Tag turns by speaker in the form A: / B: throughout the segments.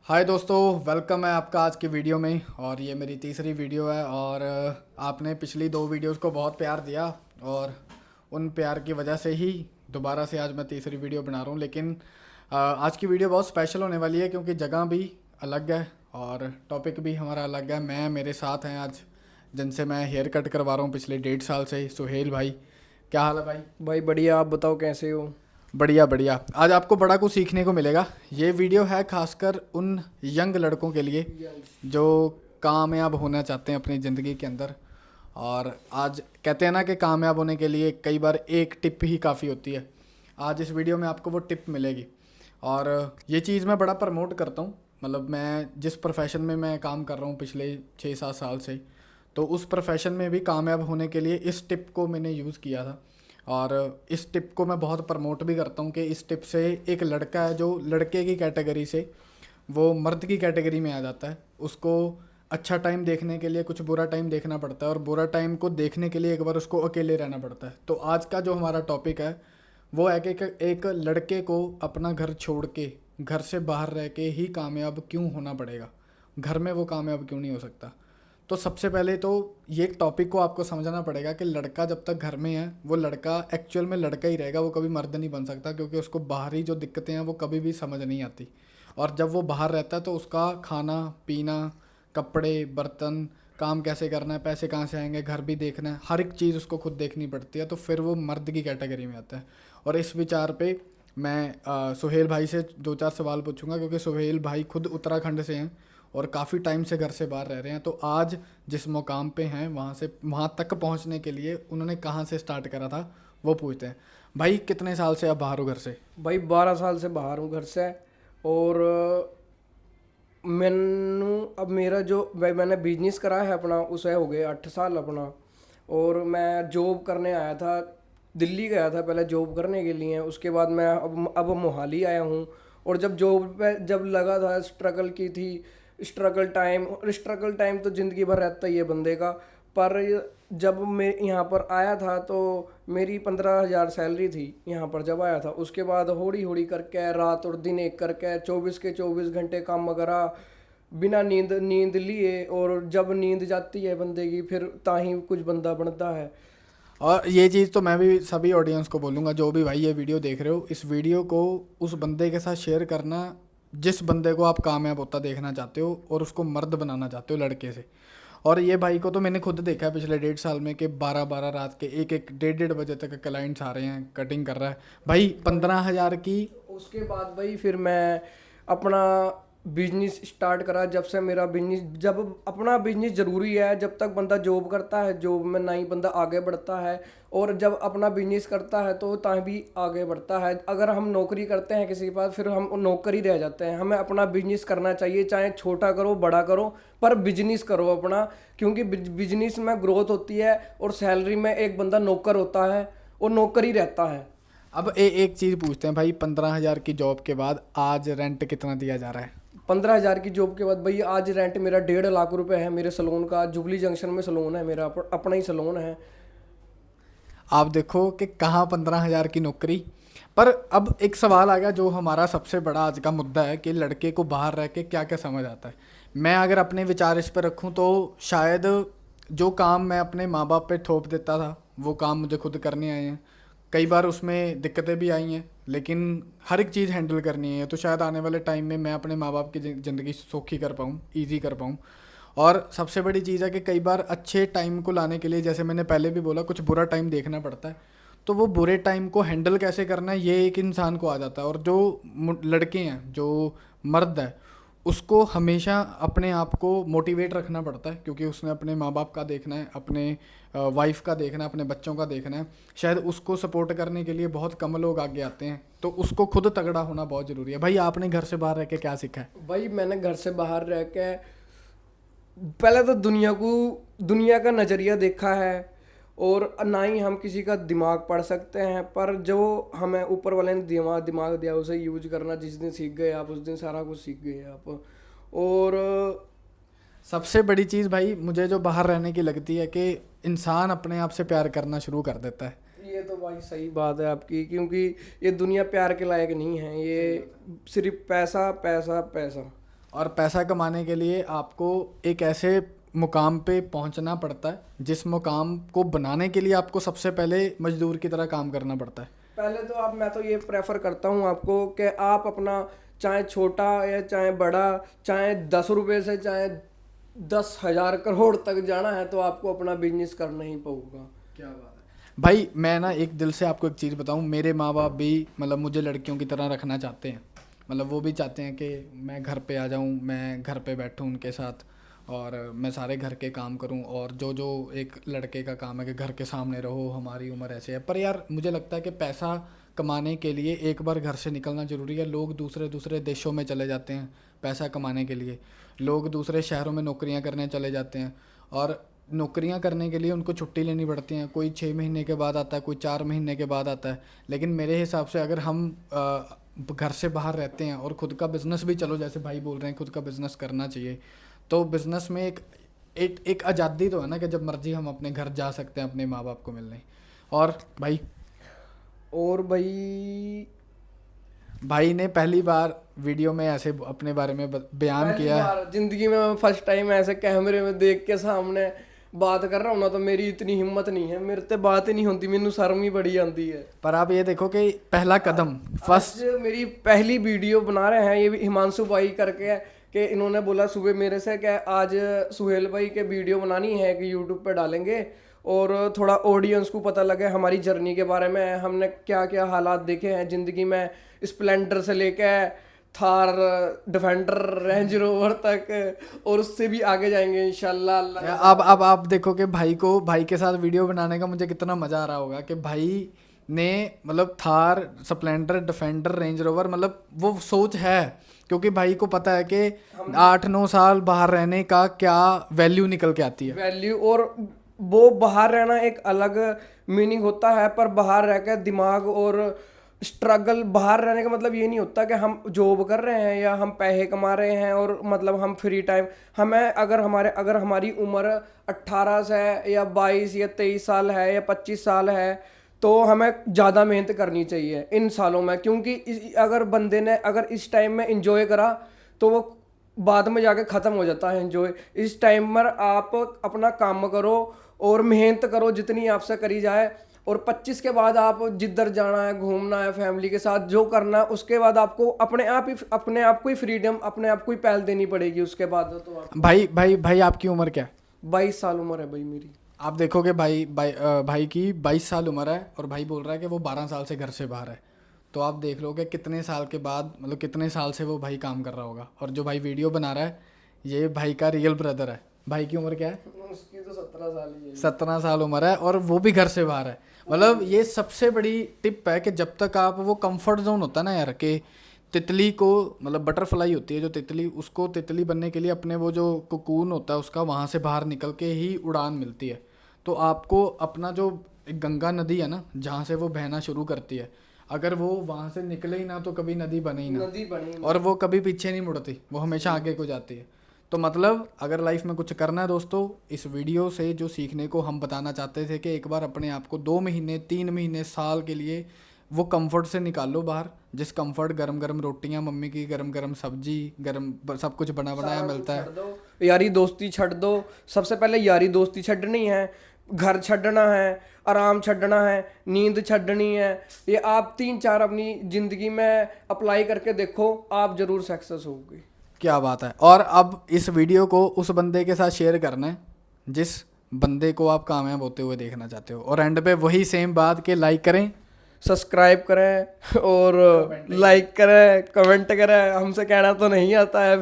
A: हाय दोस्तों, वेलकम है आपका आज की वीडियो में। और ये मेरी तीसरी वीडियो है। और आपने पिछली दो वीडियोस को बहुत प्यार दिया और उन प्यार की वजह से ही दोबारा से आज मैं तीसरी वीडियो बना रहा हूँ। लेकिन आज की वीडियो बहुत स्पेशल होने वाली है क्योंकि जगह भी अलग है और टॉपिक भी हमारा अलग है। मेरे साथ हैं आज जिनसे मैं हेयर कट करवा रहा हूँ पिछले 1.5 साल से, सुहेल भाई। क्या हाल है भाई?
B: भाई बढ़िया। आप बताओ कैसे हो।
A: बढ़िया बढ़िया। आज आपको बड़ा कुछ सीखने को मिलेगा। ये वीडियो है खासकर उन यंग लड़कों के लिए जो कामयाब होना चाहते हैं अपनी ज़िंदगी के अंदर। और आज कहते हैं ना कि कामयाब होने के लिए कई बार एक टिप ही काफ़ी होती है। आज इस वीडियो में आपको वो टिप मिलेगी। और ये चीज़ मैं बड़ा प्रमोट करता हूँ। मतलब मैं जिस प्रोफेशन में मैं काम कर रहा हूँ पिछले 6-7 साल से, तो उस प्रोफेशन में भी कामयाब होने के लिए इस टिप को मैंने यूज़ किया था। और इस टिप को मैं बहुत प्रमोट भी करता हूँ कि इस टिप से एक लड़का है जो लड़के की कैटेगरी से वो मर्द की कैटेगरी में आ जाता है। उसको अच्छा टाइम देखने के लिए कुछ बुरा टाइम देखना पड़ता है और बुरा टाइम को देखने के लिए एक बार उसको अकेले रहना पड़ता है। तो आज का जो हमारा टॉपिक है वो है कि एक लड़के को अपना घर छोड़ के, घर से बाहर रह के ही कामयाब क्यों होना पड़ेगा, घर में वो कामयाब क्यों नहीं हो सकता। तो सबसे पहले तो ये टॉपिक को आपको समझना पड़ेगा कि लड़का जब तक घर में है वो लड़का एक्चुअल में लड़का ही रहेगा, वो कभी मर्द नहीं बन सकता क्योंकि उसको बाहरी जो दिक्कतें हैं वो कभी भी समझ नहीं आती। और जब वो बाहर रहता है तो उसका खाना पीना, कपड़े, बर्तन, काम कैसे करना है, पैसे कहाँ से आएंगे, घर भी देखना है, हर एक चीज़ उसको खुद देखनी पड़ती है। तो फिर वो मर्द की कैटेगरी में आता है। और इस विचार पे मैं सुहेल भाई से दो चार सवाल पूछूंगा क्योंकि सुहेल भाई खुद उत्तराखंड से हैं और काफ़ी टाइम से घर से बाहर रह रहे हैं। तो आज जिस मुकाम पे हैं वहाँ तक पहुँचने के लिए उन्होंने कहाँ से स्टार्ट करा था वो पूछते हैं। भाई कितने साल से आप बाहर हो घर से?
B: भाई 12 साल से बाहर हूँ घर से। और मैनू अब मेरा जो भाई मैंने बिजनेस करा है अपना, उसे हो गए 8 साल अपना। और मैं जॉब करने आया था, दिल्ली गया था पहले जॉब करने के लिए। उसके बाद मैं अब मोहाली आया हूँ। और जब जॉब पे जब लगा था, स्ट्रगल की थी। स्ट्रगल टाइम तो ज़िंदगी भर रहता ही है बंदे का। पर जब मैं यहाँ पर आया था तो मेरी 15,000 सैलरी थी यहाँ पर जब आया था। उसके बाद होड़ी होड़ी करके रात और दिन एक करके 24 के 24 घंटे काम करा, बिना नींद नींद लिए। और जब नींद जाती है बंदे की फिर ताही कुछ बंदा बनता है।
A: और ये चीज़ तो मैं भी सभी ऑडियंस को बोलूँगा, जो भी भाई ये वीडियो देख रहे हो, इस वीडियो को उस बंदे के साथ शेयर करना जिस बंदे को आप कामयाब होता देखना चाहते हो और उसको मर्द बनाना चाहते हो लड़के से। और ये भाई को तो मैंने खुद देखा है पिछले 1.5 साल में कि 12-12 रात के एक एक 1:30 बजे तक क्लाइंट्स आ रहे हैं, कटिंग कर रहा है भाई 15,000 की।
B: उसके बाद भाई फिर मैं अपना बिजनेस स्टार्ट करा। जब से मेरा बिजनेस, जब अपना बिजनेस ज़रूरी है, जब तक बंदा जॉब करता है जॉब में ना ही बंदा आगे बढ़ता है। और जब अपना बिजनेस करता है तो भी आगे बढ़ता है। अगर हम नौकरी करते हैं किसी के पास फिर हम नौकर ही रह जाते हैं। हमें अपना बिजनेस करना चाहिए, चाहे छोटा करो बड़ा करो, पर बिजनेस करो अपना। क्योंकि बिजनेस में ग्रोथ होती है। और सैलरी में एक बंदा नौकर होता है और नौकर ही रहता है।
A: अब एक चीज़ पूछते हैं भाई, 15,000 की जॉब के बाद आज रेंट कितना दिया जा रहा है?
B: 15,000 की जॉब के बाद भाई आज रेंट मेरा 1.5 लाख रुपए है मेरे सलून का। जुबली जंक्शन में सलून है मेरा, अपना ही सलून है।
A: आप देखो कि कहाँ 15,000 की नौकरी। पर अब एक सवाल आ गया जो हमारा सबसे बड़ा आज का मुद्दा है कि लड़के को बाहर रह के क्या क्या समझ आता है। मैं अगर अपने विचार इस पर रखूं तो शायद जो काम मैं अपने माँ बाप पे थोप देता था वो काम मुझे खुद करने आए हैं। कई बार उसमें दिक्कतें भी आई हैं लेकिन हर एक चीज़ हैंडल करनी है। तो शायद आने वाले टाइम में मैं अपने माँ बाप की ज़िंदगी सौखी कर पाऊँ, ईजी कर पाऊँ। और सबसे बड़ी चीज़ है कि कई बार अच्छे टाइम को लाने के लिए, जैसे मैंने पहले भी बोला, कुछ बुरा टाइम देखना पड़ता है। तो वो बुरे टाइम को हैंडल कैसे करना है ये एक इंसान को आ जाता है। और जो लड़के हैं, जो मर्द है, उसको हमेशा अपने आप को मोटिवेट रखना पड़ता है क्योंकि उसने अपने माँ बाप का देखना है, अपने वाइफ का देखना है, अपने बच्चों का देखना है। शायद उसको सपोर्ट करने के लिए बहुत कम लोग आगे आते हैं, तो उसको खुद तगड़ा होना बहुत ज़रूरी है। भाई आपने घर से बाहर रह के क्या सीखा है?
B: भाई मैंने घर से बाहर रह के पहले तो दुनिया का नज़रिया देखा है। और ना ही हम किसी का दिमाग पढ़ सकते हैं, पर जो हमें ऊपर वाले ने दिमाग दिया उसे यूज करना। जिस दिन सीख गए आप उस दिन सारा कुछ सीख गए आप। और
A: सबसे बड़ी चीज़ भाई मुझे जो बाहर रहने की लगती है कि इंसान अपने आप से प्यार करना शुरू कर देता है।
B: ये तो भाई सही बात है आपकी, क्योंकि ये दुनिया प्यार के लायक नहीं है। ये
A: सही बात है।
B: सिर्फ पैसा पैसा पैसा।
A: और पैसा कमाने के लिए आपको एक ऐसे मुकाम पे पहुंचना पड़ता है जिस मुकाम को बनाने के लिए आपको सबसे पहले मजदूर की तरह काम करना पड़ता है।
B: पहले तो आप मैं तो ये प्रेफर करता हूँ आपको कि आप अपना चाहे छोटा या चाहे बड़ा, चाहे 10 रुपये से चाहे 10,000 करोड़ तक जाना है तो आपको अपना बिजनेस करना ही पड़ेगा।
A: क्या बात है भाई। मैं ना एक दिल से आपको एक चीज़ बताऊं, मेरे माँ बाप भी मतलब मुझे लड़कियों की तरह रखना चाहते हैं। मतलब वो भी चाहते हैं कि मैं घर पे आ जाऊं, मैं घर पे बैठूं उनके साथ और मैं सारे घर के काम करूं, और जो जो एक लड़के का काम है कि घर के सामने रहो, हमारी उम्र ऐसे है। पर यार मुझे लगता है कि पैसा कमाने के लिए एक बार घर से निकलना ज़रूरी है। लोग दूसरे दूसरे देशों में चले जाते हैं पैसा कमाने के लिए, लोग दूसरे शहरों में नौकरियां करने चले जाते हैं, और नौकरियां करने के लिए उनको छुट्टी लेनी पड़ती हैं। कोई 6 महीने के बाद आता है, कोई 4 महीने के बाद आता है। लेकिन मेरे हिसाब से अगर हम घर से बाहर रहते हैं और ख़ुद का बिज़नेस भी, चलो जैसे भाई बोल रहे हैं खुद का बिज़नेस करना चाहिए, तो बिज़नेस में एक आज़ादी तो है ना कि जब मर्जी हम अपने घर जा सकते हैं अपने माँ बाप को मिलने। और भाई भाई ने पहली बार वीडियो में ऐसे अपने बारे में बयान
B: पहली
A: किया है।
B: बार जिंदगी में मैं फर्स्ट टाइम ऐसे कैमरे में देख के सामने बात कर रहा हूँ ना, तो मेरी इतनी हिम्मत नहीं है, मेरे से बात ही नहीं होती, मैनू शर्म ही बड़ी आती है।
A: पर आप ये देखो कि पहला कदम फर्स्ट,
B: आज मेरी पहली वीडियो बना रहे हैं ये भी हिमांशु भाई करके है, कि इन्होंने बोला सुबह मेरे से कि आज सुहेल भाई के वीडियो बनानी है कि यूट्यूब पे डालेंगे और थोड़ा ऑडियंस को पता लगे हमारी जर्नी के बारे में, हमने क्या क्या हालात देखे हैं ज़िंदगी में, स्प्लेंडर से लेके थार, डिफेंडर, रेंज रोवर तक, और उससे भी आगे जाएंगे इंशाल्लाह अल्लाह।
A: अब आप देखो कि भाई के साथ वीडियो बनाने का मुझे कितना मज़ा आ रहा होगा कि भाई ने मतलब Thar, Splendor, defender, range rover, मतलब वो सोच है, क्योंकि भाई को पता है कि 8-9 साल बाहर रहने का क्या वैल्यू निकल के आती है।
B: वैल्यू, और वो बाहर रहना एक अलग मीनिंग होता है, पर बाहर रह के दिमाग और स्ट्रगल, बाहर रहने का मतलब ये नहीं होता कि हम जॉब कर रहे हैं या हम पैसे कमा रहे हैं और मतलब हम फ्री टाइम, हमें अगर हमारी उम्र 18 से या 22 या 23 साल है या 25 साल है तो हमें ज़्यादा मेहनत करनी चाहिए इन सालों में, क्योंकि अगर बंदे ने अगर इस टाइम में इंजॉय करा तो वो बाद में जाके ख़त्म हो जाता है इंजॉय। इस टाइम पर आप अपना काम करो और मेहनत करो जितनी आपसे करी जाए, और 25 के बाद आप जिधर जाना है, घूमना है फैमिली के साथ, जो करना है, उसके बाद आपको अपने आप को ही फ्रीडम, अपने आप को ही पहल देनी पड़ेगी उसके बाद। तो
A: भाई आपकी उम्र क्या है?
B: 22 साल उम्र है भाई मेरी।
A: आप देखोगे भाई की 22 साल उम्र है और भाई बोल रहा है कि वो 12 साल से घर से बाहर है। तो आप देख लो कि कितने साल के बाद, मतलब कितने साल से वो भाई काम कर रहा होगा। और जो भाई वीडियो बना रहा है ये भाई का रियल ब्रदर है। भाई की उम्र क्या है?
B: उसकी तो 17 साल ही है।
A: 17 साल उम्र है और वो भी घर से बाहर है। मतलब ये सबसे बड़ी टिप है कि जब तक आप, वो कंफर्ट जोन होता है ना यार, कि तितली को, मतलब बटरफ्लाई होती है जो तितली, उसको तितली बनने के लिए अपने वो जो कोकून होता है उसका, वहाँ से बाहर निकल के ही उड़ान मिलती है। तो आपको अपना जो एक गंगा नदी है ना, जहाँ से वो बहना शुरू करती है, अगर वो वहाँ से निकले ही ना तो कभी नदी बने ही ना, और वो कभी पीछे नहीं मुड़ती, वो हमेशा आगे को जाती है। तो मतलब अगर लाइफ में कुछ करना है दोस्तों, इस वीडियो से जो सीखने को हम बताना चाहते थे कि एक बार अपने आप को 2 महीने, 3 महीने, साल के लिए वो कंफर्ट से निकाल लो बाहर। जिस कंफर्ट, गरम गरम रोटियां, मम्मी की गरम गरम सब्जी, गरम सब कुछ बना बनाया मिलता है।
B: यारी दोस्ती छੱਡ दो, सबसे पहले यारी दोस्ती छੱਡਣੀ है, घर छੱਡਣਾ है, आराम छੱਡਣਾ है, नींद छੱਡਣੀ है। ये आप 3-4 अपनी ज़िंदगी में अप्लाई करके देखो, आप ज़रूर सक्सेस होगी।
A: क्या बात है। और अब इस वीडियो को उस बंदे के साथ शेयर करना है जिस बंदे को आप कामयाब होते हुए देखना चाहते हो, और एंड पे वही सेम बात के लाइक करें,
B: सब्सक्राइब करें और लाइक करें, कमेंट करें। हमसे कहना तो नहीं आता है,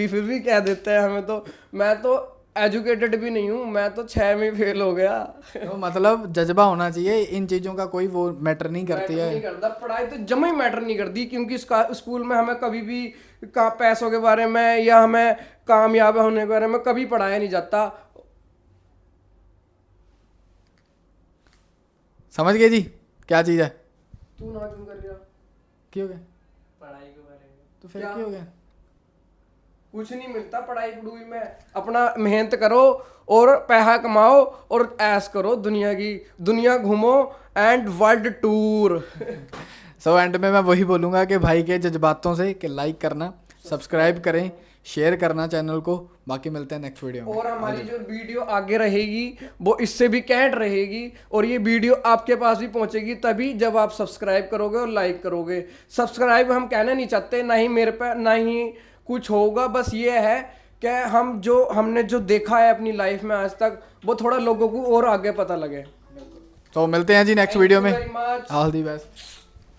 B: फिर भी कह देते हैं हमें। तो मैं तो एजुकेटेड भी नहीं हूँ, मैं तो 6 में फेल हो गया।
A: तो मतलब जज्बा होना चाहिए, इन चीज़ों का कोई वो मैटर नहीं करती है।
B: नहीं करता, पढ़ाई तो जमा ही मैटर नहीं करती, क्योंकि स्कूल में हमें कभी भी पैसों के बारे में या हमें कामयाब होने के बारे में कभी पढ़ाया नहीं जाता।
A: समझ गए जी क्या चीज़ है?
B: तू ना क्यों कर रहा?
A: क्यों गया?
B: पढ़ाई के बारे में
A: तो फिर क्यों हो गया?
B: कुछ नहीं मिलता पढ़ाई पढ़ूई में। अपना मेहनत करो और पैसा कमाओ और ऐश करो, दुनिया घूमो and world tour.
A: So and में मैं वही बोलूँगा कि भाई के जज्बातों से कि लाइक करना, सब्सक्राइब करें, शेयर करना चैनल को। बाकी मिलते हैं नेक्स्ट वीडियो में।
B: और हमारी जो वीडियो आगे रहेगी वो इससे भी कैंट रहेगी, और ये वीडियो आपके पास भी पहुंचेगी तभी जब आप सब्सक्राइब करोगे और लाइक करोगे। सब्सक्राइब हम कहना नहीं चाहते, ना ही मेरे पे ना ही कुछ होगा, बस ये है कि हमने जो देखा है अपनी लाइफ में आज तक, वो थोड़ा लोगों को और आगे पता लगे।
A: तो मिलते हैं जी नेक्स्ट वीडियो में।
B: Very much.
A: All the best.